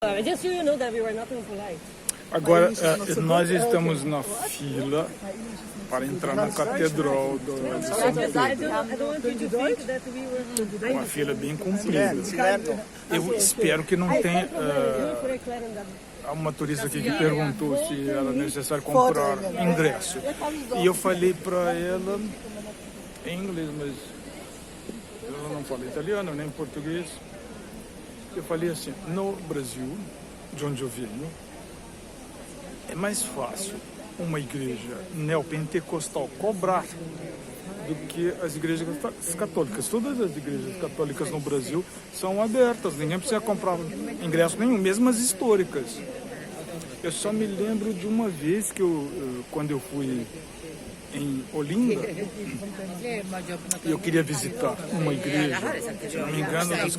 Just so you know that we were not impolite. Agora, nós estamos na fila para entrar na catedral do São Pedro. I don't want you to think that we were... Uma fila bem comprida. Eu espero que não tenha... Há uma turista aqui que perguntou se era necessário comprar ingresso. E eu falei para ela em inglês, mas eu não falo italiano nem português. Eu falei assim, no Brasil, de onde eu venho, é mais fácil uma igreja neopentecostal cobrar do que as igrejas católicas. Todas as igrejas católicas no Brasil são abertas, ninguém precisa comprar ingresso nenhum, mesmo as históricas. Eu só me lembro de uma vez que quando eu fui em Olinda, eu queria visitar uma igreja, se não me engano, dos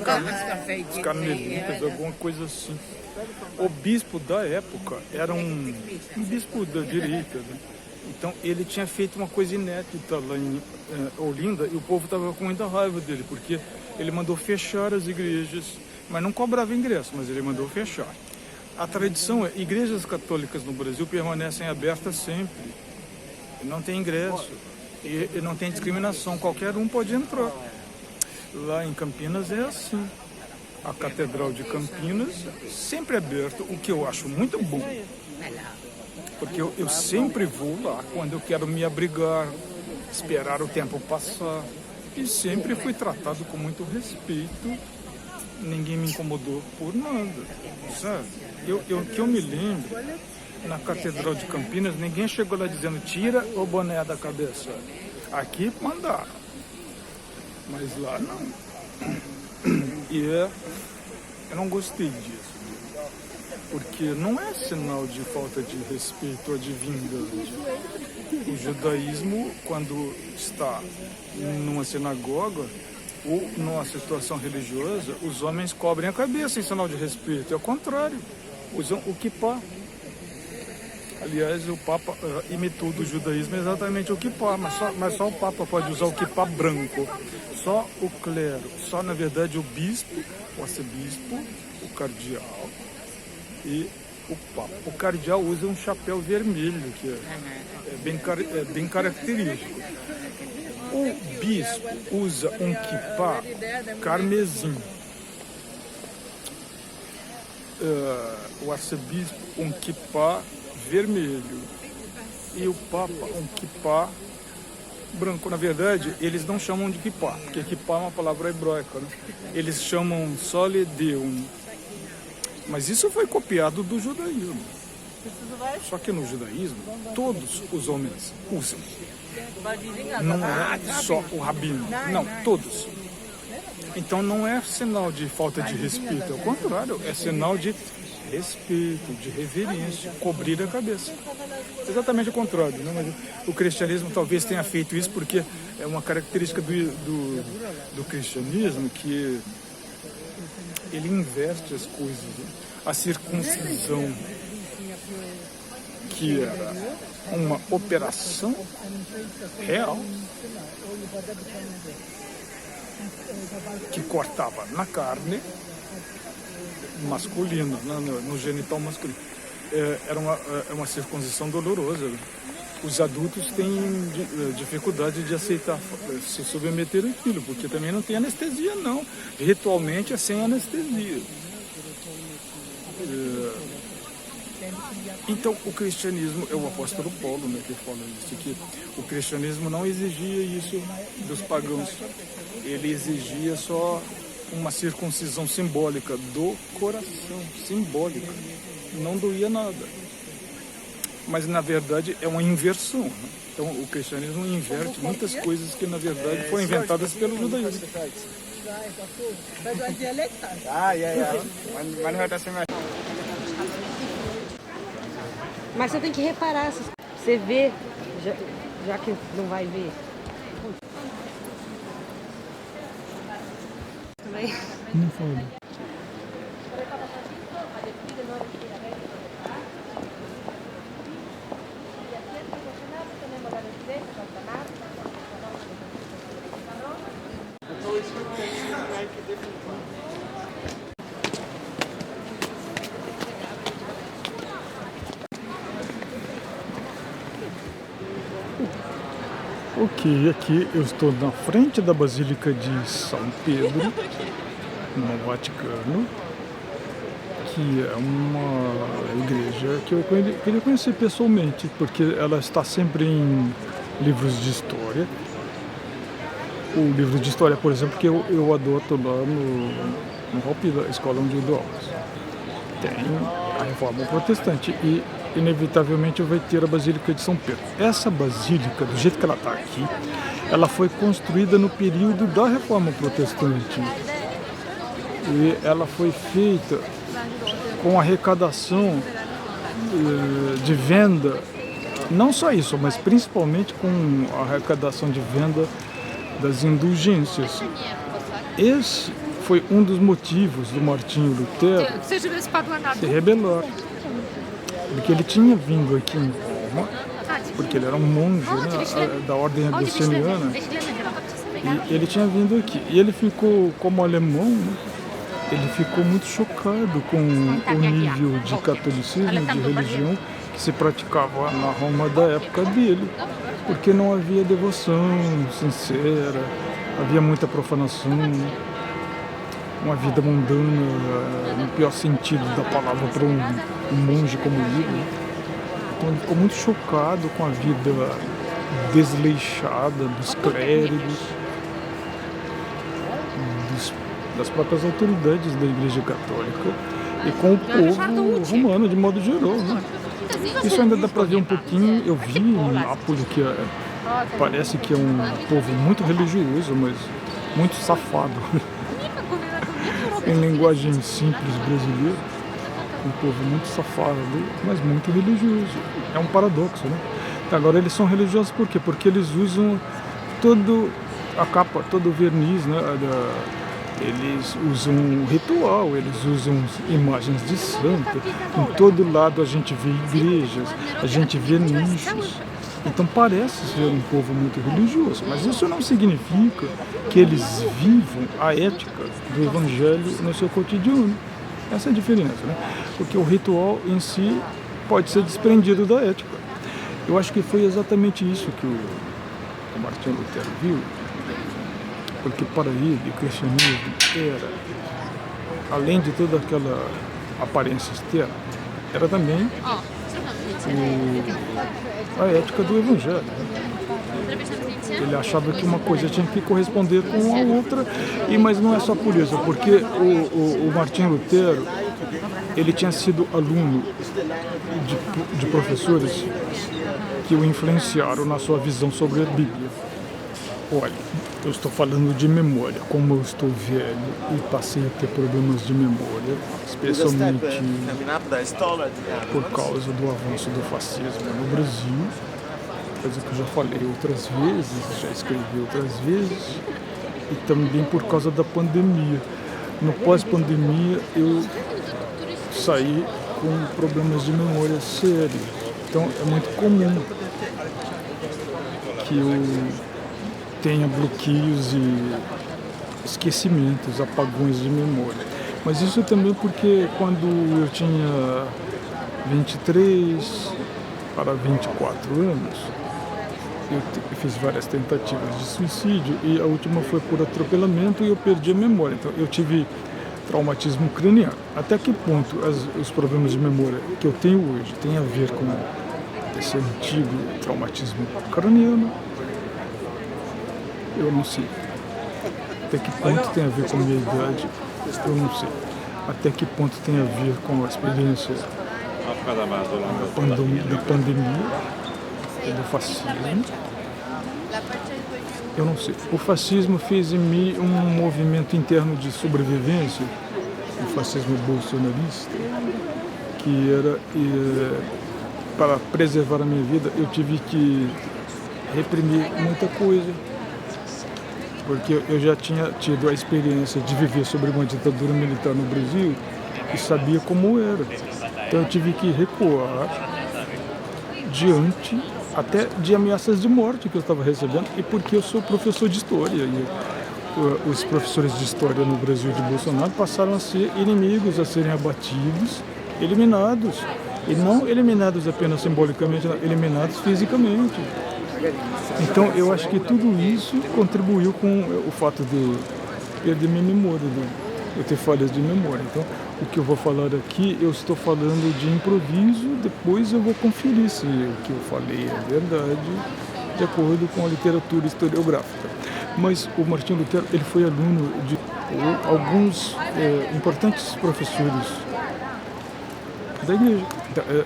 Carmelitas, alguma coisa assim. O bispo da época era um bispo da direita, né? Então ele tinha feito uma coisa inédita lá em Olinda e o povo estava com muita raiva dele, porque ele mandou fechar as igrejas, mas não cobrava ingresso, mas ele mandou fechar. A tradição é, igrejas católicas no Brasil permanecem abertas sempre, não tem ingresso e não tem discriminação, qualquer um pode entrar. Lá em Campinas é assim. A Catedral de Campinas sempre é aberta, o que eu acho muito bom. Porque eu sempre vou lá quando eu quero me abrigar, esperar o tempo passar. E sempre fui tratado com muito respeito, ninguém me incomodou por nada, sabe? Que eu me lembro, na Catedral de Campinas, ninguém chegou lá dizendo, tira o boné da cabeça. Aqui mandaram, mas lá não. E eu não gostei disso, porque não é sinal de falta de respeito ou de divindade. O judaísmo, quando está numa sinagoga ou numa situação religiosa, os homens cobrem a cabeça em sinal de respeito. É o contrário, usam o kippah. Aliás, o Papa imitou do judaísmo exatamente o kippah, mas só o Papa pode usar o kippah branco. Só o clero, só na verdade o bispo, o arcebispo, o cardeal e o Papa. O cardeal usa um chapéu vermelho, que é bem característico. O bispo usa um kippah carmesim. O arcebispo um kippah vermelho e o Papa um kippah branco. Na verdade, eles não chamam de kippah, porque kippah é uma palavra hebraica, né? Eles chamam sole deum. Mas isso foi copiado do judaísmo. Só que no judaísmo, todos os homens usam. Não é só o rabino. Não, todos. Então não é sinal de falta de respeito, ao contrário, é sinal de respeito, de reverência, cobrir a cabeça. Exatamente o contrário, né? Mas o cristianismo talvez tenha feito isso porque é uma característica do cristianismo que ele investe as coisas. Né? A circuncisão, que era uma operação real, que cortava na carne masculina, no genital masculino. Era uma circuncisão dolorosa. Os adultos têm dificuldade de aceitar, se submeter àquilo, porque também não tem anestesia, não. Ritualmente é sem anestesia. Então, o cristianismo, é o apóstolo Paulo, né, que fala isso, que o cristianismo não exigia isso dos pagãos. Ele exigia só uma circuncisão simbólica do coração, simbólica, não doía nada. Mas na verdade é uma inversão, né? Então o cristianismo inverte muitas coisas que na verdade foram inventadas pelo judaísmo. Mas você tem que reparar, você vê, já que não vai ver. Não foi. Ok, aqui eu estou na frente da Basílica de São Pedro, no Vaticano, que é uma igreja que eu queria conhecer pessoalmente, porque ela está sempre em livros de história. O livro de história, por exemplo, que eu adoto lá no Hopi, da escola onde eu dou aulas. Tem a Reforma Protestante e, inevitavelmente, vai ter a Basílica de São Pedro. Essa basílica, do jeito que ela está aqui, ela foi construída no período da Reforma Protestante. E ela foi feita com arrecadação de venda, não só isso, mas principalmente com a arrecadação de venda das indulgências. Esse foi um dos motivos do Martinho Lutero se rebelar, porque ele tinha vindo aqui em Roma, porque ele era um monge, né, da ordem agostiniana, e ele tinha vindo aqui. E ele ficou, como alemão, né, ele ficou muito chocado com o nível de catolicismo, de religião que se praticava na Roma da época dele, porque não havia devoção sincera, havia muita profanação, uma vida mundana, no pior sentido da palavra para um monge como ele. Então ele ficou muito chocado com a vida desleixada dos clérigos, das próprias autoridades da Igreja Católica e com o povo romano de modo geral, né? Isso ainda dá para ver um pouquinho. Eu vi em Nápoles que parece que é um povo muito religioso, mas muito safado. Em linguagem simples brasileira, um povo muito safado, mas muito religioso. É um paradoxo, né? Agora eles são religiosos por quê? Porque eles usam todo a capa, todo o verniz, né? Eles usam ritual, eles usam imagens de santo. Em todo lado a gente vê igrejas, a gente vê nichos. Então parece ser um povo muito religioso, mas isso não significa que eles vivam a ética do Evangelho no seu cotidiano. Essa é a diferença, né? Porque o ritual em si pode ser desprendido da ética. Eu acho que foi exatamente isso que o Martinho Lutero viu, porque para ele o cristianismo era, além de toda aquela aparência externa, era também a ética do Evangelho. Ele achava que uma coisa tinha que corresponder com a outra, mas não é só por isso, porque o Martinho Lutero, ele tinha sido aluno de professores que o influenciaram na sua visão sobre a Bíblia. Olha, eu estou falando de memória, como eu estou velho e passei a ter problemas de memória, especialmente por causa do avanço do fascismo no Brasil, coisa que eu já falei outras vezes, já escrevi outras vezes, e também por causa da pandemia. No pós-pandemia eu saí com problemas de memória sérios, então é muito comum que eu tenha bloqueios e esquecimentos, apagões de memória. Mas isso também porque quando eu tinha 23 para 24 anos, eu fiz várias tentativas de suicídio e a última foi por atropelamento e eu perdi a memória. Então eu tive traumatismo craniano. Até que ponto os problemas de memória que eu tenho hoje têm a ver com esse antigo traumatismo craniano? Eu não sei. Até que ponto tem a ver com a minha idade? Eu não sei. Até que ponto tem a ver com a experiência da pandemia e do fascismo? Eu não sei. O fascismo fez em mim um movimento interno de sobrevivência, o fascismo bolsonarista, que era, para preservar a minha vida, eu tive que reprimir muita coisa. Porque eu já tinha tido a experiência de viver sobre uma ditadura militar no Brasil e sabia como era. Então eu tive que recuar diante até de ameaças de morte que eu estava recebendo, e porque eu sou professor de história. E os professores de história no Brasil de Bolsonaro passaram a ser inimigos, a serem abatidos, eliminados. E não eliminados apenas simbolicamente, eliminados fisicamente. Então, eu acho que tudo isso contribuiu com o fato de perder minha memória, eu ter falhas de memória. Então, o que eu vou falar aqui, eu estou falando de improviso, depois eu vou conferir se o que eu falei é verdade, de acordo com a literatura historiográfica. Mas o Martinho Lutero, ele foi aluno de alguns importantes professores da igreja.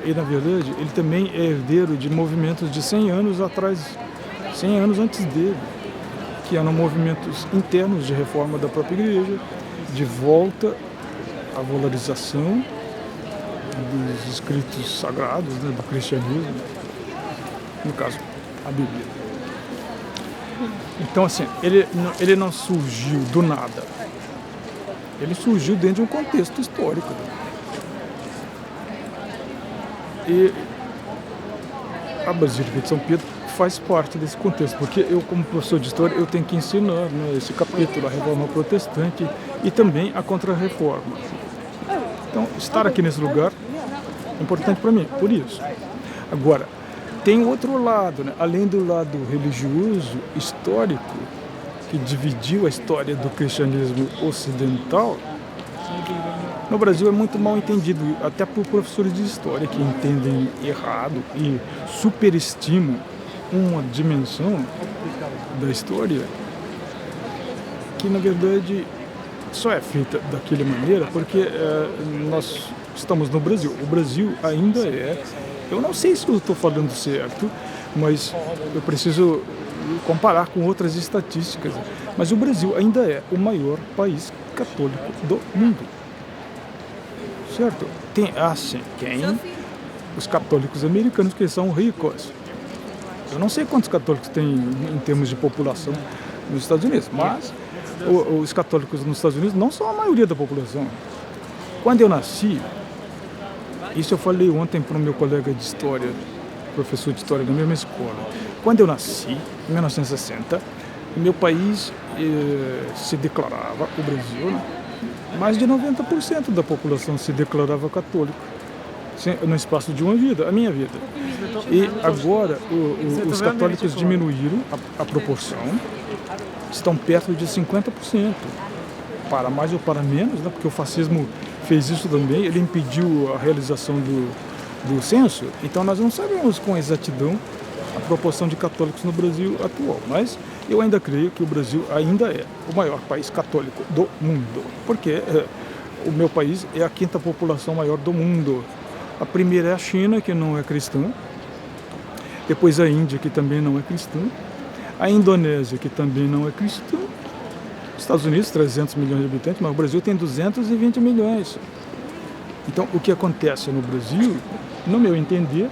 E, na verdade, ele também é herdeiro de movimentos de 100 anos atrás, 100 anos antes dele, que eram movimentos internos de reforma da própria igreja, de volta à valorização dos escritos sagrados, né, do cristianismo, no caso, a Bíblia. Então, assim, ele não surgiu do nada. Ele surgiu dentro de um contexto histórico. E a Basílica de São Pedro faz parte desse contexto, porque eu, como professor de história, eu tenho que ensinar, né, esse capítulo, a Reforma Protestante e também a Contra-Reforma. Então, estar aqui nesse lugar é importante para mim, por isso. Agora, tem outro lado, né? Além do lado religioso, histórico, que dividiu a história do cristianismo ocidental, no Brasil é muito mal entendido, até por professores de história que entendem errado e superestimam uma dimensão da história que, na verdade, só é feita daquela maneira porque nós estamos no Brasil. O Brasil ainda é, eu não sei se eu estou falando certo, mas eu preciso comparar com outras estatísticas, mas o Brasil ainda é o maior país católico do mundo. Certo? Tem os católicos americanos, que são ricos. Eu não sei quantos católicos tem em termos de população nos Estados Unidos, mas os católicos nos Estados Unidos não são a maioria da população. Quando eu nasci, isso eu falei ontem para o meu colega de história, professor de história da mesma escola. Quando eu nasci, em 1960, meu país se declarava, o Brasil, né? Mais de 90% da população se declarava católica, no espaço de uma vida, a minha vida. E agora os católicos diminuíram a proporção, estão perto de 50%, para mais ou para menos, né? Porque o fascismo fez isso também, ele impediu a realização do censo, então nós não sabemos com exatidão a proporção de católicos no Brasil atual, mas eu ainda creio que o Brasil ainda é o maior país católico do mundo, porque o meu país é a quinta população maior do mundo. A primeira é a China, que não é cristã, depois a Índia, que também não é cristã, a Indonésia, que também não é cristã, os Estados Unidos, 300 milhões de habitantes, mas o Brasil tem 220 milhões. Então, o que acontece no Brasil, no meu entender,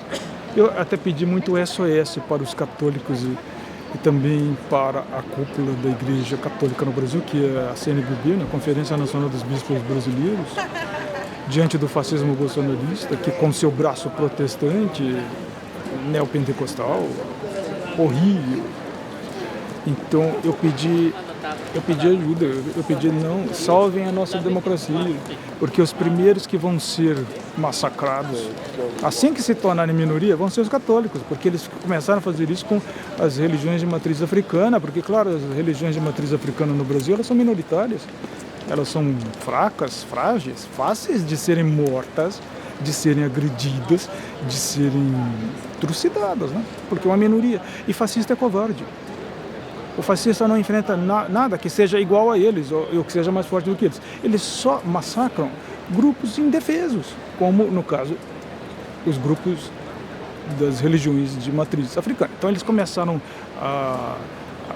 eu até pedi muito SOS para os católicos e também para a cúpula da Igreja Católica no Brasil, que é a CNBB, né, Conferência Nacional dos Bispos Brasileiros, diante do fascismo bolsonarista, que com seu braço protestante, neopentecostal, horrível. Então eu pedi ajuda, eu pedi não, salvem a nossa democracia, porque os primeiros que vão ser massacrados, assim que se tornarem minoria, vão ser os católicos, porque eles começaram a fazer isso com as religiões de matriz africana, porque, claro, as religiões de matriz africana no Brasil, elas são minoritárias, elas são fracas, frágeis, fáceis de serem mortas, de serem agredidas, de serem trucidadas, né? Porque é uma minoria, e fascista é covarde. O fascista não enfrenta nada que seja igual a eles, ou que seja mais forte do que eles. Eles só massacram grupos indefesos, como, no caso, os grupos das religiões de matriz africana. Então eles começaram a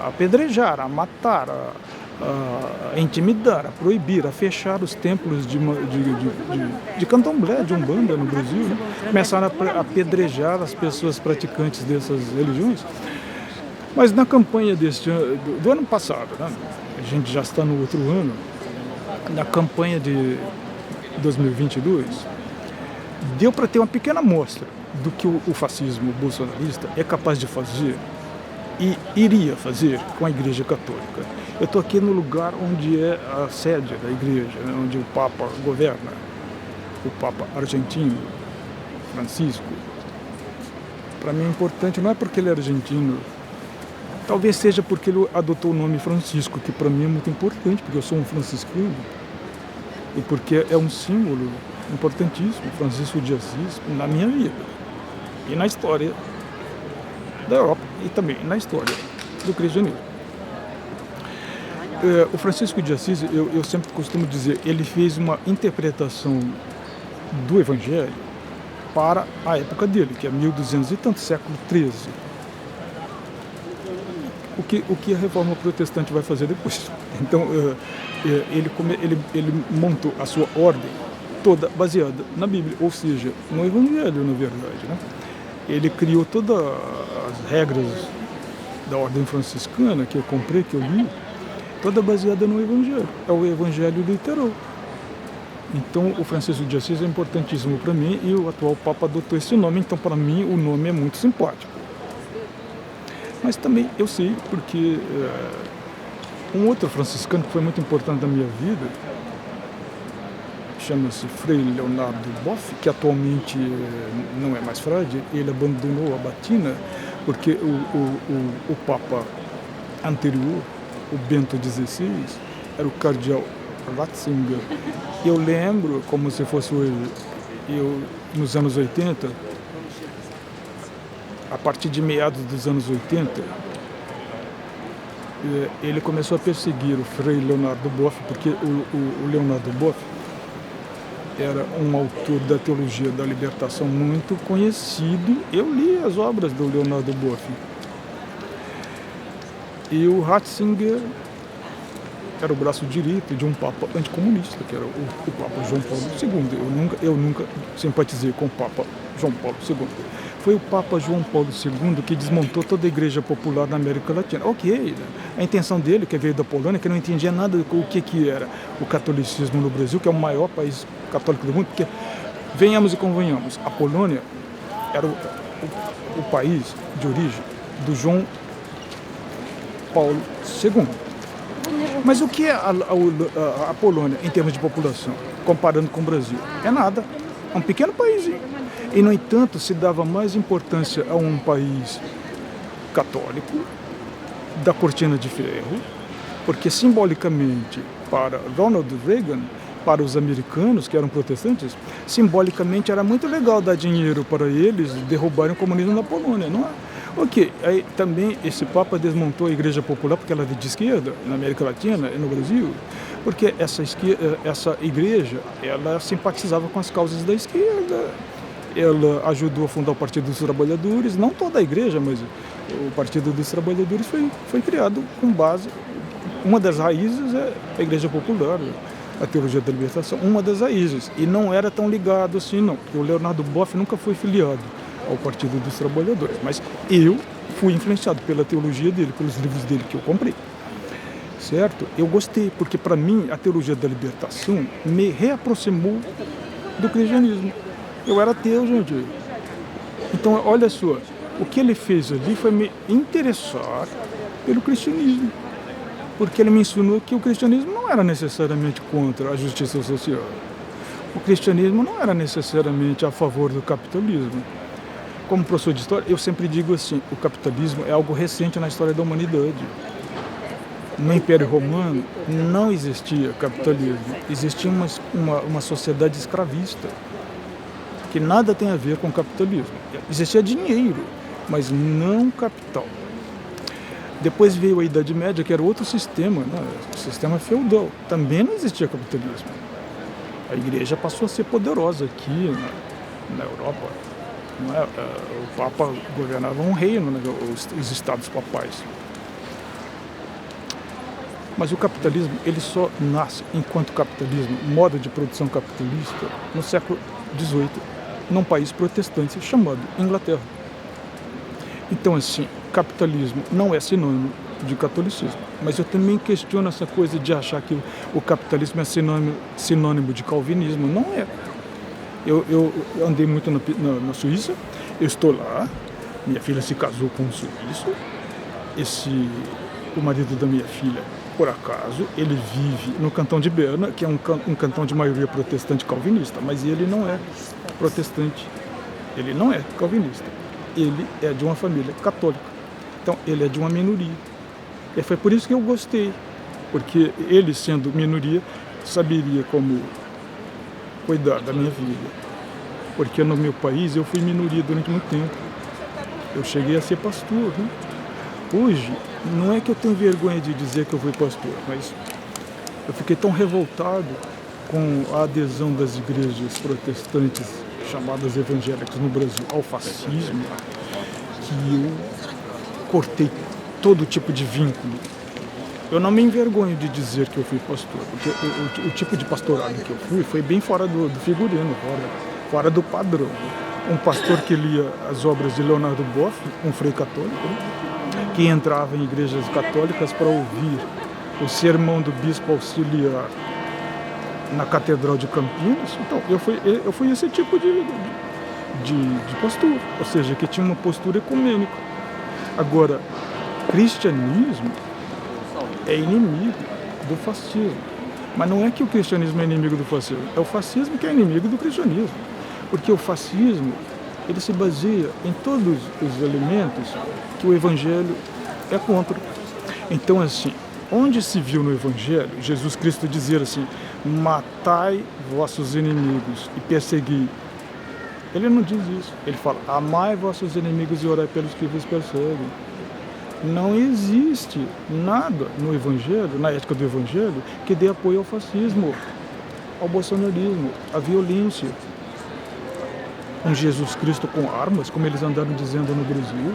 apedrejar, a matar, a intimidar, a proibir, a fechar os templos de candomblé, de umbanda no Brasil, né? Começaram a apedrejar as pessoas praticantes dessas religiões. Mas na campanha do ano passado, né? A gente já está no outro ano, na campanha de 2022, deu para ter uma pequena amostra do que o fascismo bolsonarista é capaz de fazer e iria fazer com a Igreja Católica. Eu estou aqui no lugar onde é a sede da Igreja, né? Onde o Papa governa, o Papa argentino, Francisco. Para mim é importante, não é porque ele é argentino Talvez seja porque ele adotou o nome Francisco, que para mim é muito importante, porque eu sou um franciscano, e porque é um símbolo importantíssimo, Francisco de Assis, na minha vida, e na história da Europa, e também na história do cristianismo. O Francisco de Assis, eu sempre costumo dizer, ele fez uma interpretação do Evangelho para a época dele, que é 1200 e tanto, século XIII. O que a Reforma Protestante vai fazer depois. Então, ele montou a sua ordem toda baseada na Bíblia, ou seja, no Evangelho, na verdade, né? Ele criou todas as regras da ordem franciscana, que eu comprei, que eu li, toda baseada no Evangelho. É o Evangelho literal. Então, o Francisco de Assis é importantíssimo para mim e o atual Papa adotou esse nome, então, para mim, o nome é muito simpático. Mas também eu sei porque um outro franciscano que foi muito importante na minha vida, chama-se Frei Leonardo Boff, que atualmente não é mais frade, ele abandonou a batina, porque o Papa anterior, o Bento XVI, era o cardeal Ratzinger. Eu lembro, como se fosse hoje, nos anos 80, a partir de meados dos anos 80, ele começou a perseguir o Frei Leonardo Boff, porque o Leonardo Boff era um autor da teologia da libertação muito conhecido. Eu li as obras do Leonardo Boff. E o Ratzinger era o braço direito de um papa anticomunista, que era o Papa João Paulo II. Eu nunca simpatizei com o Papa João Paulo II. Foi o Papa João Paulo II que desmontou toda a igreja popular na América Latina. Ok, a intenção dele, que veio da Polônia, que não entendia nada do que era o catolicismo no Brasil, que é o maior país católico do mundo, porque, venhamos e convenhamos, a Polônia era o país de origem do João Paulo II. Mas o que é a Polônia em termos de população, comparando com o Brasil? É nada, é um pequeno país. E, no entanto, se dava mais importância a um país católico, da cortina de ferro, porque simbolicamente, para Ronald Reagan, para os americanos, que eram protestantes, simbolicamente era muito legal dar dinheiro para eles derrubarem o comunismo na Polônia, não é? Ok, aí também esse Papa desmontou a Igreja Popular, porque ela é de esquerda, na América Latina e no Brasil, porque essa igreja, ela simpatizava com as causas da esquerda. Ela ajudou a fundar o Partido dos Trabalhadores, não toda a igreja, mas o Partido dos Trabalhadores foi criado com base, uma das raízes é a Igreja Popular, a teologia da libertação, uma das raízes, e não era tão ligado assim não, porque o Leonardo Boff nunca foi filiado ao Partido dos Trabalhadores, mas eu fui influenciado pela teologia dele, pelos livros dele que eu comprei, certo? Eu gostei, porque para mim a teologia da libertação me reaproximou do cristianismo. Eu era ateu, gente. Então, olha só, o que ele fez ali foi me interessar pelo cristianismo, porque ele me ensinou que o cristianismo não era necessariamente contra a justiça social. O cristianismo não era necessariamente a favor do capitalismo. Como professor de história, eu sempre digo assim, o capitalismo é algo recente na história da humanidade. No Império Romano não existia capitalismo, existia uma sociedade escravista, que nada tem a ver com capitalismo. Existia dinheiro, mas não capital. Depois veio a Idade Média, que era outro sistema, né? O sistema feudal. Também não existia capitalismo. A igreja passou a ser poderosa aqui na Europa. Não é? O Papa governava um reino, né? Os estados papais. Mas o capitalismo, ele só nasce enquanto capitalismo, modo de produção capitalista, no século XVIII, num país protestante chamado Inglaterra. Então, assim, capitalismo não é sinônimo de catolicismo, mas eu também questiono essa coisa de achar que o capitalismo é sinônimo de calvinismo. Não é. Eu andei muito na Suíça, eu estou lá, minha filha se casou com um suíço, o marido da minha filha, por acaso, ele vive no cantão de Berna, que é um cantão de maioria protestante calvinista, mas ele não é protestante, ele não é calvinista, ele é de uma família católica. Então, ele é de uma minoria. E foi por isso que eu gostei, porque ele, sendo minoria, saberia como cuidar da minha vida. Porque no meu país eu fui minoria durante muito tempo. Eu cheguei a ser pastor, né? Hoje, não é que eu tenho vergonha de dizer que eu fui pastor, mas eu fiquei tão revoltado com a adesão das igrejas protestantes, chamadas evangélicas no Brasil, ao fascismo, que eu cortei todo tipo de vínculo. Eu não me envergonho de dizer que eu fui pastor, porque o tipo de pastorado que eu fui foi bem fora do figurino, fora do padrão. Um pastor que lia as obras de Leonardo Boff, um frei católico, né, que entrava em igrejas católicas para ouvir o sermão do bispo auxiliar na Catedral de Campinas. Então, eu fui esse tipo de pastor, ou seja, que tinha uma postura ecumênica. Agora, cristianismo é inimigo do fascismo. Mas não é que o cristianismo é inimigo do fascismo, é o fascismo que é inimigo do cristianismo. Porque o fascismo, ele se baseia em todos os elementos que o evangelho é contra. Então, assim, onde se viu no evangelho Jesus Cristo dizer assim: matai vossos inimigos e persegui? Ele não diz isso. Ele fala: amai vossos inimigos e orai pelos que vos perseguem. Não existe nada no evangelho, na ética do evangelho, que dê apoio ao fascismo, ao bolsonarismo, à violência. Um Jesus Cristo com armas, como eles andaram dizendo no Brasil,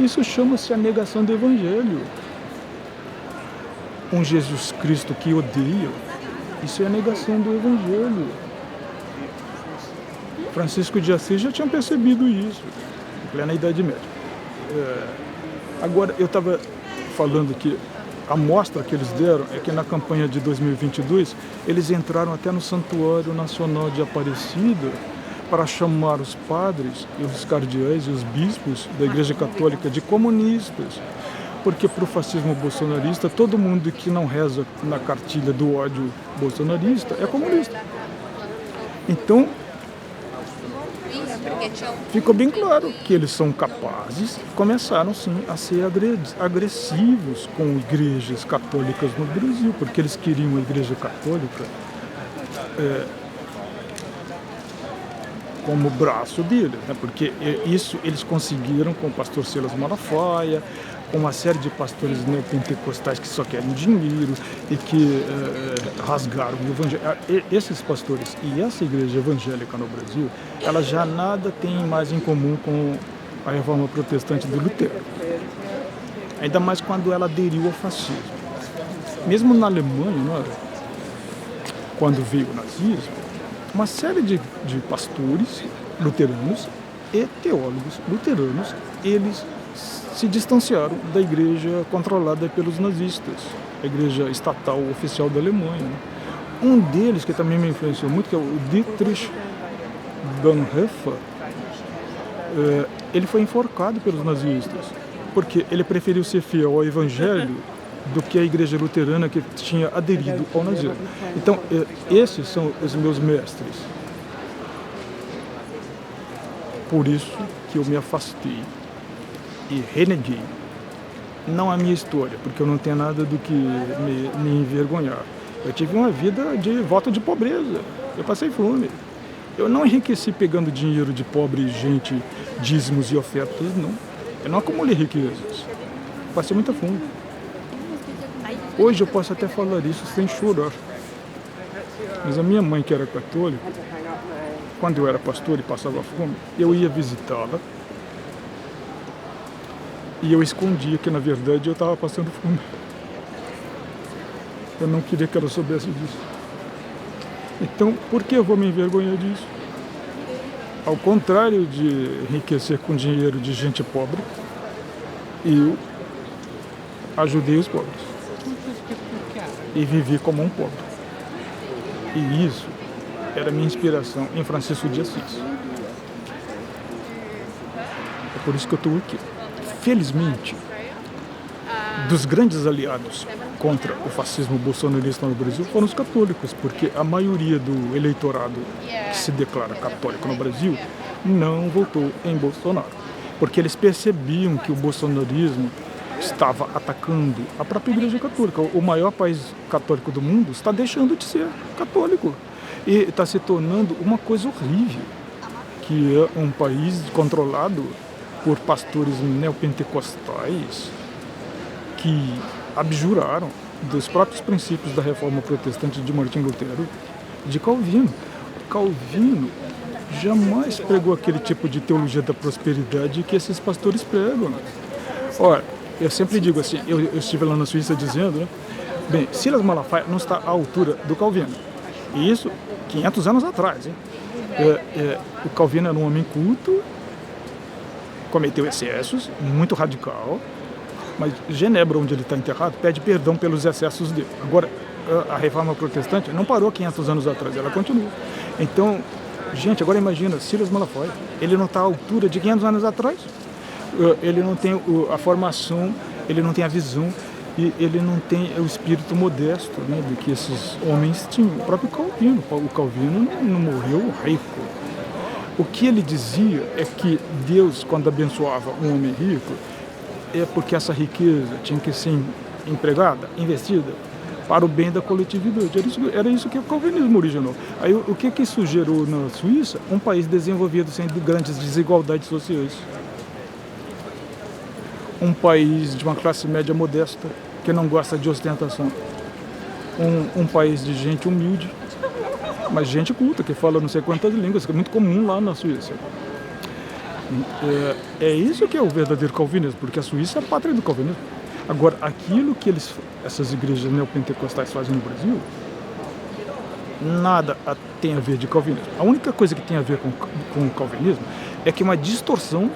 isso chama-se a negação do evangelho. Um Jesus Cristo que odeia, isso é a negação do evangelho. Francisco de Assis já tinha percebido isso, em plena Idade Média. Agora, eu estava falando que a mostra que eles deram é que na campanha de 2022 eles entraram até no Santuário Nacional de Aparecida para chamar os padres e os cardeais e os bispos da Igreja Católica de comunistas. Porque para o fascismo bolsonarista, todo mundo que não reza na cartilha do ódio bolsonarista é comunista. Então, ficou bem claro que eles são capazes, começaram sim a ser agressivos com igrejas católicas no Brasil, porque eles queriam a Igreja Católica como braço deles, né? Porque isso eles conseguiram com o pastor Silas Malafaia, com uma série de pastores neopentecostais que só querem dinheiro e que rasgaram o evangelho. Esses pastores e essa igreja evangélica no Brasil, ela já nada tem mais em comum com a reforma protestante do Lutero. Ainda mais quando ela aderiu ao fascismo. Mesmo na Alemanha, não é? Quando veio o nazismo, uma série de pastores luteranos e teólogos luteranos, eles se distanciaram da igreja controlada pelos nazistas, a igreja estatal oficial da Alemanha. Um deles, que também me influenciou muito, que é o Dietrich Bonhoeffer, ele foi enforcado pelos nazistas, porque ele preferiu ser fiel ao evangelho do que a igreja luterana que tinha aderido ao nazismo. Então, esses são os meus mestres. Por isso que eu me afastei e reneguei. Não a minha história, porque eu não tenho nada do que me envergonhar. Eu tive uma vida de volta de pobreza. Eu passei fome. Eu não enriqueci pegando dinheiro de pobre gente, dízimos e ofertas, não. Eu não acumulei riquezas. Passei muita fome. Hoje eu posso até falar isso sem chorar. Mas a minha mãe, que era católica, quando eu era pastor e passava fome, eu ia visitá-la e eu escondia que, na verdade, eu estava passando fome. Eu não queria que ela soubesse disso. Então, por que eu vou me envergonhar disso? Ao contrário de enriquecer com dinheiro de gente pobre, eu ajudei os pobres e vivi como um pobre. E isso era a minha inspiração em Francisco de Assis. É por isso que eu estou aqui. Felizmente, dos grandes aliados contra o fascismo bolsonarista no Brasil foram os católicos, porque a maioria do eleitorado que se declara católico no Brasil não votou em Bolsonaro. porque eles percebiam que o bolsonarismo estava atacando a própria Igreja Católica. O maior país católico do mundo está deixando de ser católico e está se tornando uma coisa horrível, que é um país controlado por pastores neopentecostais que abjuraram dos próprios princípios da reforma protestante de Martim Lutero e de Calvino. Calvino jamais pregou aquele tipo de teologia da prosperidade que esses pastores pregam. Ora, eu sempre digo assim, eu estive lá na Suíça dizendo, né? Bem, Silas Malafaia não está à altura do Calvino. E isso 500 anos atrás, hein? O Calvino era um homem culto, cometeu excessos, muito radical, mas Genebra, onde ele está enterrado, pede perdão pelos excessos dele. Agora, a reforma protestante não parou 500 anos atrás, ela continua. Então, gente, agora imagina, Silas Malafaia, ele não está à altura de 500 anos atrás. Ele não tem a formação, ele não tem a visão e ele não tem o espírito modesto, né, do que esses homens tinham. O próprio Calvino, o Calvino não morreu rico. O que ele dizia é que Deus, quando abençoava um homem rico, é porque essa riqueza tinha que ser empregada, investida para o bem da coletividade. Era isso que o calvinismo originou. Aí o que isso gerou na Suíça? Um país desenvolvido sem grandes desigualdades sociais. Um país de uma classe média modesta, que não gosta de ostentação. Um país de gente humilde, mas gente culta, que fala não sei quantas línguas, que é muito comum lá na Suíça. É isso que é o verdadeiro calvinismo, porque a Suíça é a pátria do calvinismo. Agora, aquilo que essas igrejas neopentecostais fazem no Brasil, nada tem a ver de calvinismo. A única coisa que tem a ver com o calvinismo é que é uma distorção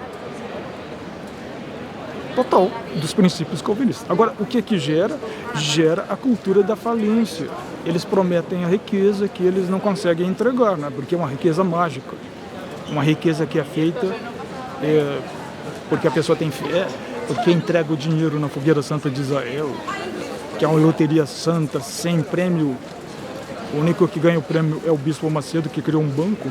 total dos princípios calvinistas. Agora, o que gera? Gera a cultura da falência. Eles prometem a riqueza que eles não conseguem entregar, né? Porque é uma riqueza mágica. Uma riqueza que é feita porque a pessoa tem fé, porque entrega o dinheiro na fogueira santa de Israel, que é uma loteria santa, sem prêmio. O único que ganha o prêmio é o Bispo Macedo, que criou um banco.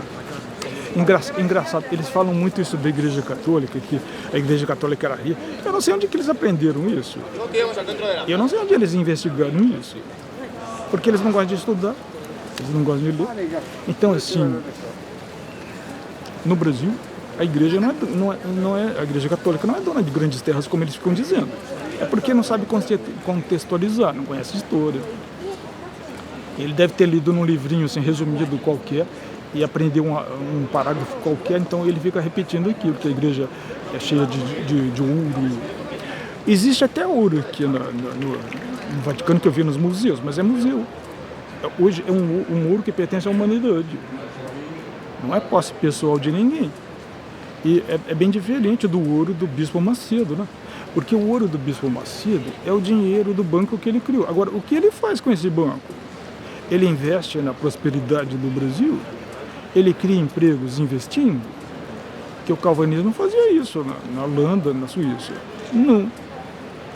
Engraçado, eles falam muito isso da Igreja Católica, que a Igreja Católica era rica. Eu não sei onde que eles aprenderam isso. Eu não sei onde eles investigaram isso. Porque eles não gostam de estudar, eles não gostam de ler. Então, assim, no Brasil, a Igreja a Igreja Católica não é dona de grandes terras, como eles ficam dizendo. É porque não sabe contextualizar, não conhece história. Ele deve ter lido num livrinho assim, resumido qualquer, e aprender um parágrafo qualquer, então ele fica repetindo aquilo, que a igreja é cheia de ouro. Existe até ouro aqui no Vaticano, que eu vi nos museus, mas é museu. Hoje é um ouro que pertence à humanidade. Não é posse pessoal de ninguém. E é bem diferente do ouro do Bispo Macedo, né? Porque o ouro do Bispo Macedo é o dinheiro do banco que ele criou. Agora, o que ele faz com esse banco? Ele investe na prosperidade do Brasil? Ele cria empregos investindo? Que o calvinismo não fazia isso na Holanda, na Suíça. Não.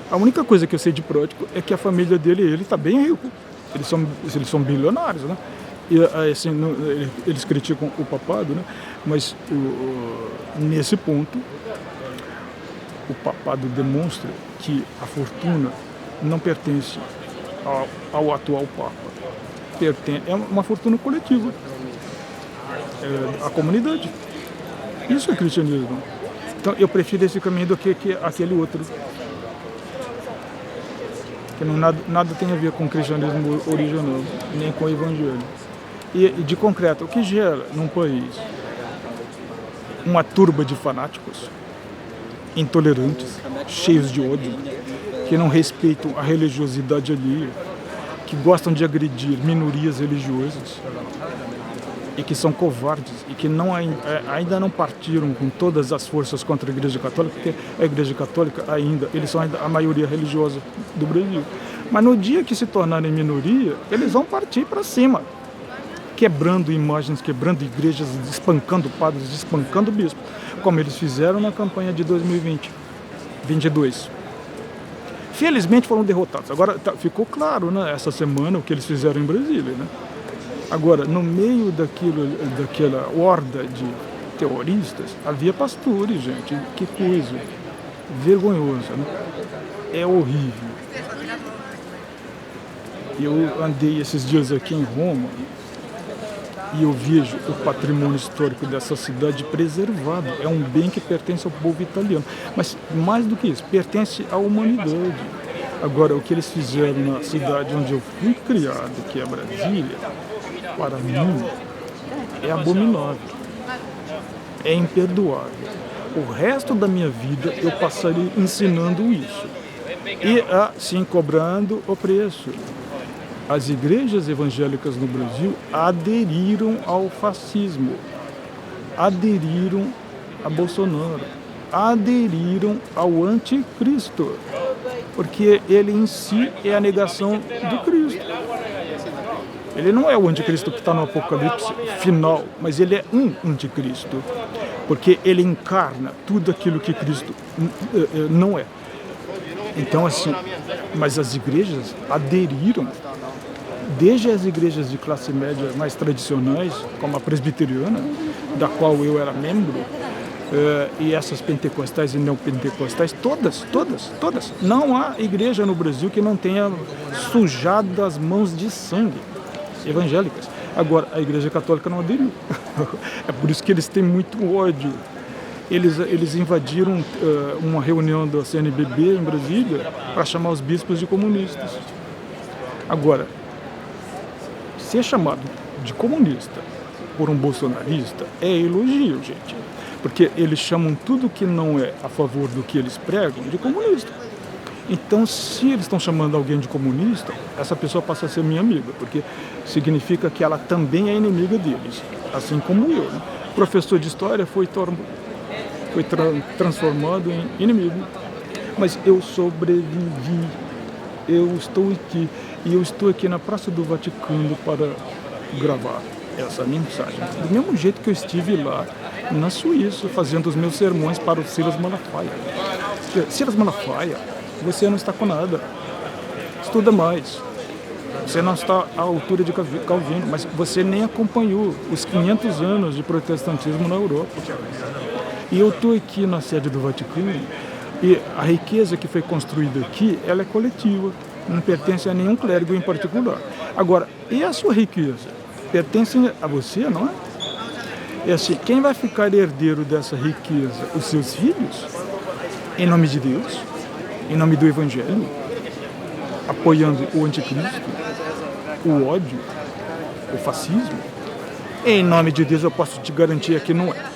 A única coisa que eu sei de prático é que a família dele e ele está bem rico. Eles são bilionários, né? E, assim, eles criticam o papado, né? Mas nesse ponto, o papado demonstra que a fortuna não pertence ao atual papa. É uma fortuna coletiva. A comunidade. Isso é cristianismo. Então eu prefiro esse caminho do que aquele outro. Que nada tem a ver com o cristianismo original, nem com o evangelho. E de concreto, o que gera num país uma turba de fanáticos, intolerantes, cheios de ódio, que não respeitam a religiosidade alheia, que gostam de agredir minorias religiosas, e que são covardes e que ainda não partiram com todas as forças contra a Igreja Católica, porque a Igreja Católica eles são ainda a maioria religiosa do Brasil. Mas no dia que se tornarem minoria, eles vão partir para cima, quebrando imagens, quebrando igrejas, espancando padres, espancando bispos, como eles fizeram na campanha de 2022. Felizmente foram derrotados. Agora ficou claro, né, essa semana o que eles fizeram em Brasília, né? Agora, no meio daquela horda de meteoristas, havia pastores, gente. Que coisa vergonhosa, né? É horrível. Eu andei esses dias aqui em Roma e eu vejo o patrimônio histórico dessa cidade preservado. É um bem que pertence ao povo italiano. Mas, mais do que isso, pertence à humanidade. Agora, o que eles fizeram na cidade onde eu fui criado, que é Brasília, para mim, é abominável. É imperdoável. O resto da minha vida eu passarei ensinando isso. E assim cobrando o preço. As igrejas evangélicas no Brasil aderiram ao fascismo, aderiram a Bolsonaro, aderiram ao anticristo, porque ele em si é a negação do Cristo. Ele não é o anticristo que está no Apocalipse final, mas ele é um anticristo, porque ele encarna tudo aquilo que Cristo não é. Então, assim, mas as igrejas aderiram, desde as igrejas de classe média mais tradicionais, como a presbiteriana, da qual eu era membro, e essas pentecostais e neopentecostais, todas. Não há igreja no Brasil que não tenha sujado as mãos de sangue, evangélicas. Agora, a igreja católica não aderiu. É por isso que eles têm muito ódio. Eles invadiram uma reunião da CNBB em Brasília para chamar os bispos de comunistas. Agora, ser chamado de comunista por um bolsonarista é elogio, gente. Porque eles chamam tudo que não é a favor do que eles pregam de comunista. Então, se eles estão chamando alguém de comunista, essa pessoa passa a ser minha amiga, porque significa que ela também é inimiga deles, assim como eu, né? O professor de história foi transformado em inimigo. Mas eu sobrevivi, eu estou aqui, e eu estou aqui na Praça do Vaticano para gravar essa mensagem. Do mesmo jeito que eu estive lá na Suíça, fazendo os meus sermões para o Silas Malafaia. Silas Malafaia, você não está com nada. Estuda mais. Você não está à altura de Calvino, mas você nem acompanhou os 500 anos de protestantismo na Europa. E eu estou aqui na sede do Vaticano e a riqueza que foi construída aqui, ela é coletiva, não pertence a nenhum clérigo em particular. Agora, e a sua riqueza? Pertence a você, não é? E assim, quem vai ficar herdeiro dessa riqueza? Os seus filhos? Em nome de Deus? Em nome do Evangelho? Apoiando o anticristo? O ódio? O fascismo? Em nome de Deus eu posso te garantir que não é.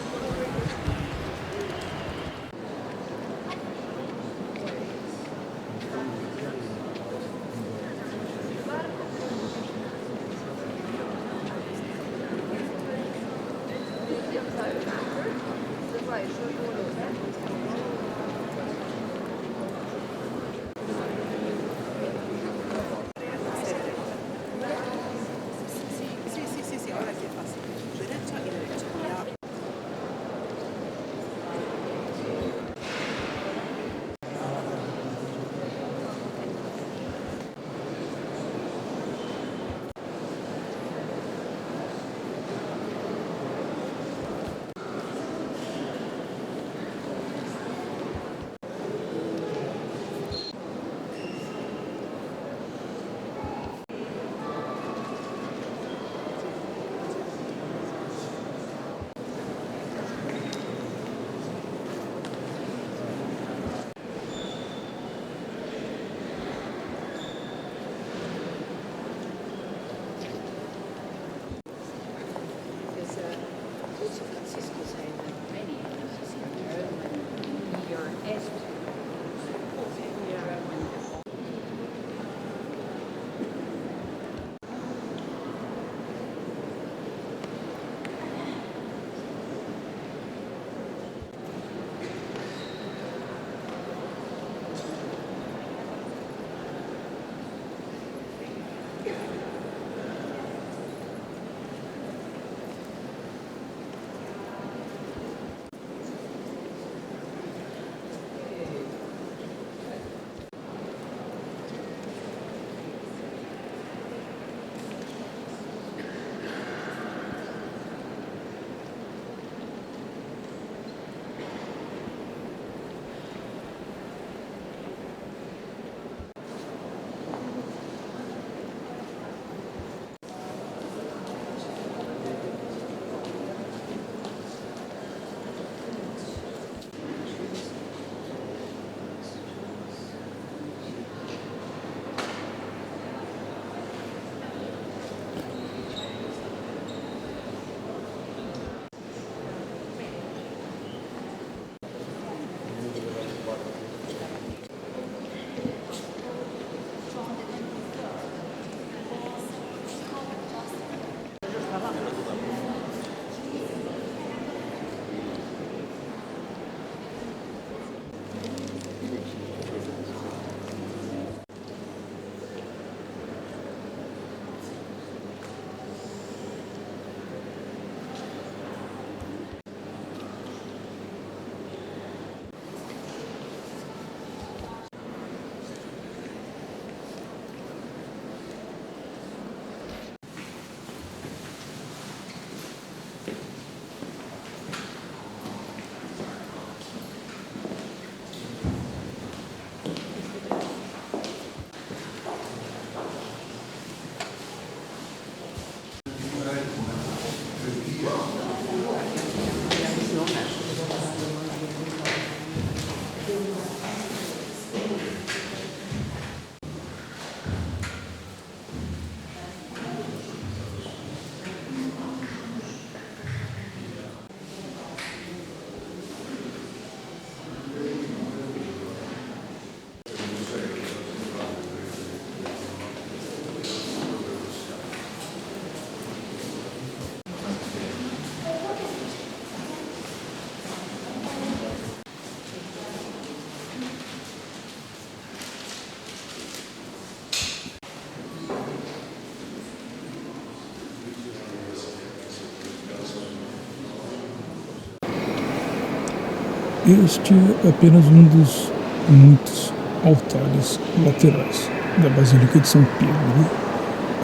Este é apenas um dos muitos altares laterais da Basílica de São Pedro.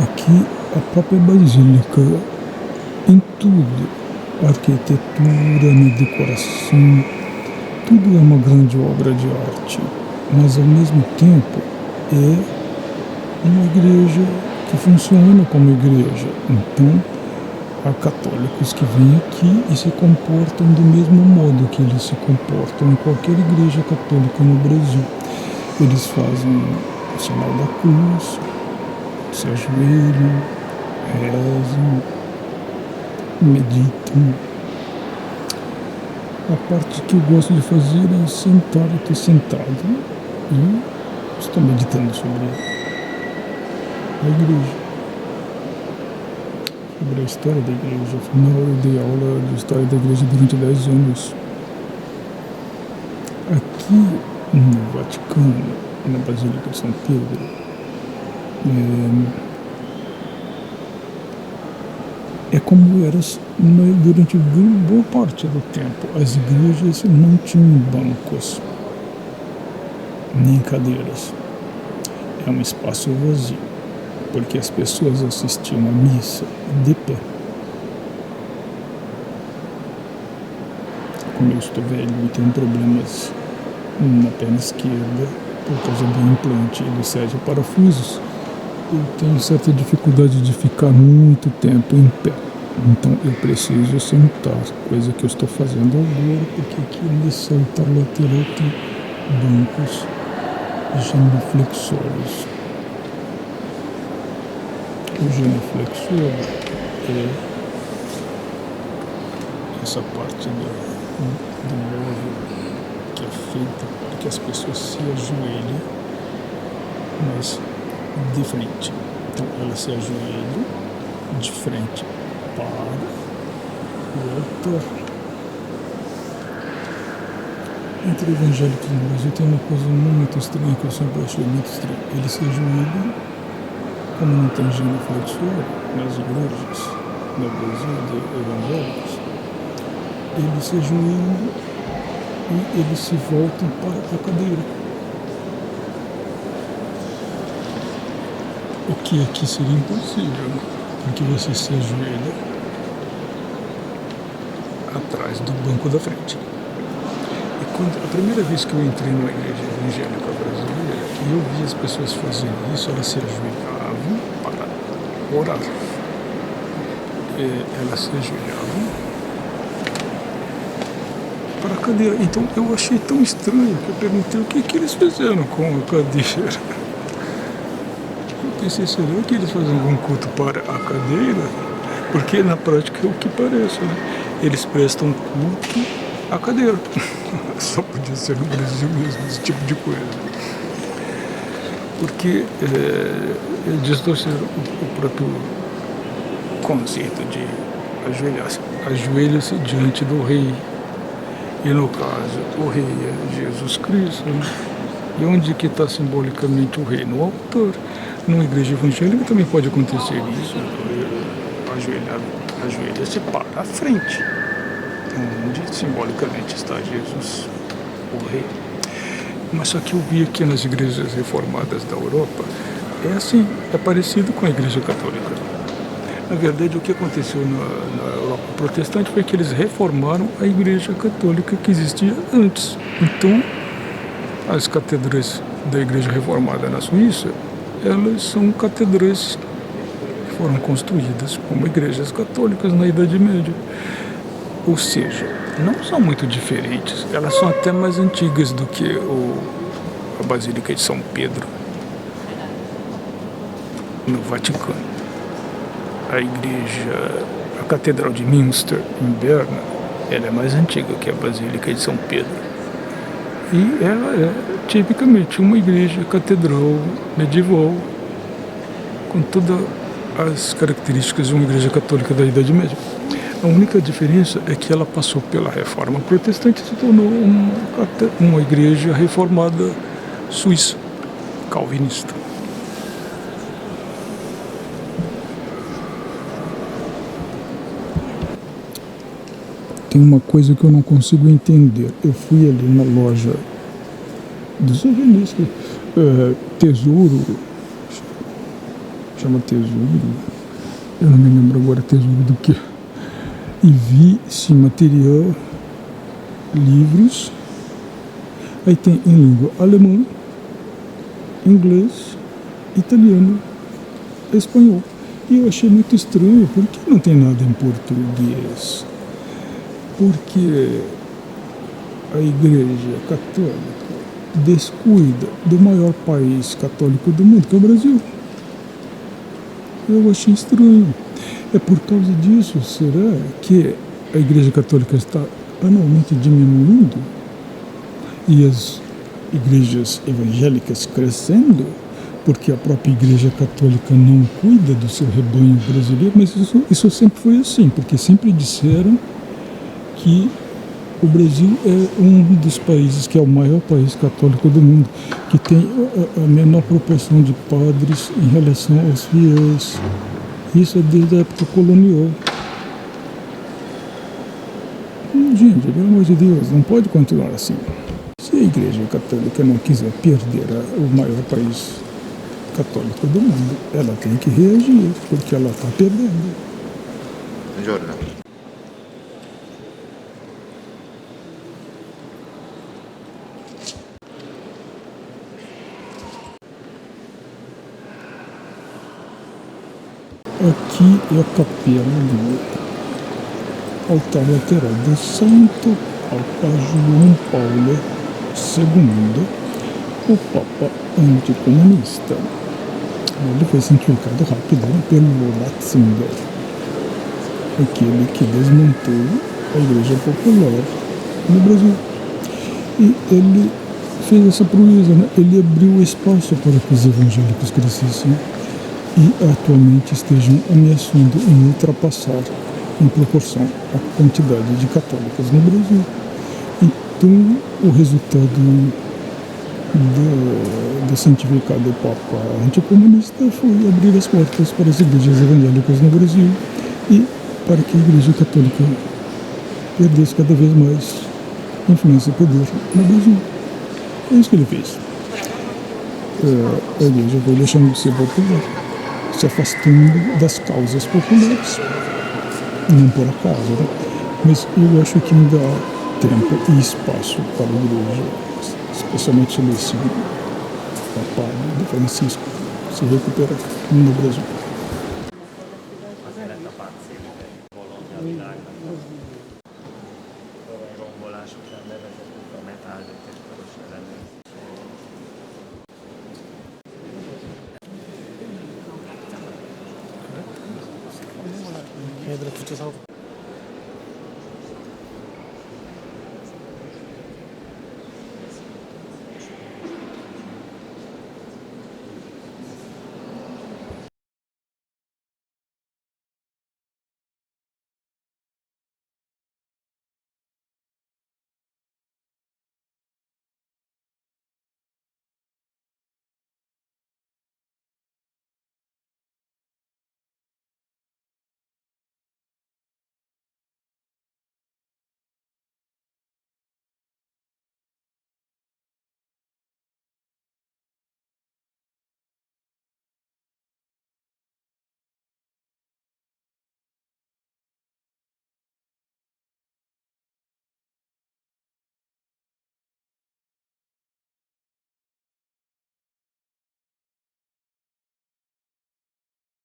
Aqui a própria Basílica, em tudo, arquitetura, na decoração, tudo é uma grande obra de arte, mas ao mesmo tempo é uma igreja que funciona como igreja. Então, há católicos que vêm aqui e se comportam do mesmo modo que eles se comportam em qualquer igreja católica no Brasil. Eles fazem o sinal da cruz, se ajoelham, rezam, meditam. A parte que eu gosto de fazer é sentar. Eu estou sentado e estou meditando sobre a igreja, sobre a história da igreja. Afinal, eu dei aula de história da igreja durante 10 anos. Aqui no Vaticano, na Basílica de São Pedro, é como era durante boa parte do tempo. As igrejas não tinham bancos, nem cadeiras. É um espaço vazio, porque as pessoas assistiam à missa de pé. Como eu estou velho e tenho problemas na perna esquerda, por causa do implante do Sérgio parafusos, eu tenho certa dificuldade de ficar muito tempo em pé. Então eu preciso sentar, coisa que eu estou fazendo agora, porque aqui nesse altar lateral tem bancos genuflexórios. O genuflexor é essa parte do móvel que é feita para que as pessoas se ajoelhem, mas de frente. Então ela se ajoelha de frente para o altar. Entre evangélicos no Brasil tem uma coisa muito estranha que eu sempre achei muito estranha. Eles se ajoelham, como não tem genuflexor nas igrejas no Brasil de evangélicos, eles se ajoelham e eles se voltam para a cadeira. O que aqui seria impossível, porque você se ajoelha atrás do banco da frente. E a primeira vez que eu entrei numa igreja evangélica brasileira, eu vi as pessoas fazendo isso, elas se ajoelhavam para orar. Elas se ajoelhavam para a cadeira. Então eu achei tão estranho que eu perguntei o que eles fizeram com a cadeira. Eu pensei, será que eles fazem algum culto para a cadeira? Porque na prática é o que parece, né? Eles prestam culto à cadeira. Só podia ser no Brasil mesmo, esse tipo de coisa. Porque distorcer o próprio conceito de ajoelhar-se. Ajoelha-se diante do rei. E no caso, o rei é Jesus Cristo. Né? E onde que está simbolicamente o rei? No altar. Numa igreja evangélica também pode acontecer isso. Ajoelha-se para a frente, onde simbolicamente está Jesus, o rei. Mas só que eu vi aqui nas igrejas reformadas da Europa, é assim, é parecido com a igreja católica. Na verdade, o que aconteceu na Europa protestante foi que eles reformaram a igreja católica que existia antes. Então, as catedrais da igreja reformada na Suíça, elas são catedrais que foram construídas como igrejas católicas na Idade Média. Ou seja, não são muito diferentes, elas são até mais antigas do que a Basílica de São Pedro, no Vaticano. A Catedral de Münster, em Berna, ela é mais antiga que a Basílica de São Pedro. E ela é tipicamente uma igreja catedral medieval, com todas as características de uma igreja católica da Idade Média. A única diferença é que ela passou pela reforma protestante e se tornou uma igreja reformada suíça, calvinista. tem uma coisa que eu não consigo entender. Eu fui ali na loja dos souvenirs, Tesouro, chama Tesouro, eu não me lembro agora Tesouro do que, e vi sim material, livros, aí tem em língua alemã, inglês, italiano, espanhol. E eu achei muito estranho, porque não tem nada em português? Porque a Igreja Católica descuida do maior país católico do mundo, que é o Brasil. Eu achei estranho. É por causa disso, será que a Igreja Católica está anualmente diminuindo e as igrejas evangélicas crescendo? Porque a própria Igreja Católica não cuida do seu rebanho brasileiro, mas isso sempre foi assim, porque sempre disseram que o Brasil é um dos países que é o maior país católico do mundo, que tem a menor proporção de padres em relação aos fiéis. Isso é desde a época colonial. Gente, pelo amor de Deus, não pode continuar assim. Se a Igreja Católica não quiser perder o maior país católico do mundo, ela tem que reagir, porque ela está perdendo. Buongiorno. Aqui é a capela do altar lateral do Santo Papa João Paulo II, o Papa anticomunista. Ele foi santificado rápido pelo Ratzinger, aquele que desmontou a Igreja Popular no Brasil. E ele fez essa proeza, né? Ele abriu espaço para que os evangélicos crescessem e atualmente estejam ameaçando em ultrapassar em proporção a quantidade de católicos no Brasil. Então, o resultado do santificado Papa anticomunista foi abrir as portas para as igrejas evangélicas no Brasil e para que a Igreja Católica perdesse cada vez mais influência e poder no Brasil. É isso que ele fez. A igreja foi deixando de ser popular, se afastando das causas populares. Não por acaso, né? Mas eu acho que ainda há tempo e espaço para a igreja, especialmente sob esse papado de Francisco, se recuperar no Brasil. 걔네들은 붙여서